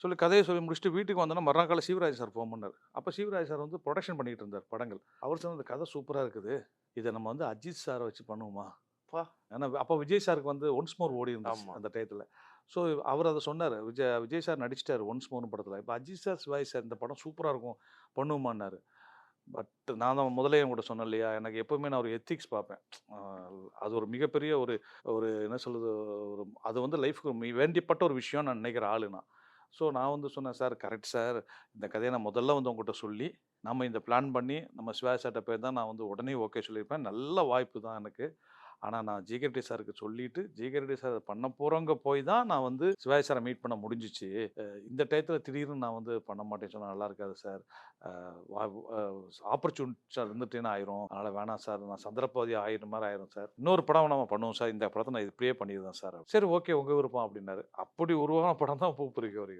சொல்லி கதைய சொல்லி முடிச்சுட்டு வீட்டுக்கு வந்தோனே மறுநாள் காலையில சிவராஜ் சார் ஃபோன் பண்ணாரு. அப்ப சிவராஜ் சார் வந்து புரொடக்ஷன் பண்ணிட்டு இருந்தார் படங்கள். அவர் சொன்னாரு, "இந்த கதை சூப்பரா இருக்குது. இத நம்ம வந்து அஜித் சார வச்சு பண்ணுவோமா?" அப்பா! ஏன்னா அப்ப விஜய் சாருக்கு வந்து ஒன்ஸ் மோர் ஓடி இருந்துச்சு ஆமா. அந்த டயத்துல. ஸோ அவரு அத சொன்னாரு. விஜய் சார் நடிச்சுட்டாரு ஒன்ஸ் மோர்ன்னு படத்துல. இப்ப அஜித் சார், சிவாஜி சார் இந்த படம் சூப்பரா இருக்கும். பண்ணுவோமான்னாரு. பட் நான் தான் முதல்லயே உங்கட்ட சொன்னேன் இல்லையா? எனக்கு எப்பவுமே நான் ஒரு எத்திக்ஸ் பார்ப்பேன். அ அது ஒரு மிகப்பெரிய ஒரு ஒரு என்ன சொல்றது? ஒரு அது வந்து லைஃப்‌க்கு வேண்டியப்பட்ட ஒரு விஷயம்னு நான் நினைக்கிற ஆளு நான். ஸோ நான் வந்து சொன்னேன், "சார் கரெக்ட் சார். இந்த கதைய நான் முதல்ல வந்து உங்கட்ட சொல்லி, நம்ம இந்த பிளான் பண்ணி, நம்ம சிவாஜி சார்ட்ட போயிருந்தா நான் வந்து உடனே ஓகே சொல்லியிருப்பேன். நல்ல வாய்ப்பு தான் எனக்கு. ஆனா நான் ஜிகே ரெட்டி சாருக்கு சொல்லிட்டு, ஜிகே ரெட்டி சார் பண்ண போறவங்க போய் தான் நான் வந்து சிவாஜி சார மீட் பண்ண முடிஞ்சுச்சு. இந்த டயத்துல திடீர்னு நான் வந்து பண்ண மாட்டேன்னு சொன்னா நல்லா இருக்காது சார். அ வ அ ஆப்பர்ச்சுனிட்டீஸ் இருந்துட்டேன்னு ஆயிரும். அதனால வேணாம் சார். நான் சந்திரபாதி ஆயிடுற மாரி ஆயிரும் சார். இன்னொரு படம் நம்ம பண்ணுவோம் சார். இந்த படத்த நான் இப்படியே பண்ணிருவேன் சார். சரி ஓகே உங்க விருப்பம் அப்டின்னாரு. அப்படி உருவான படம் தான் பூப்பறிக்க வரைக்கும்.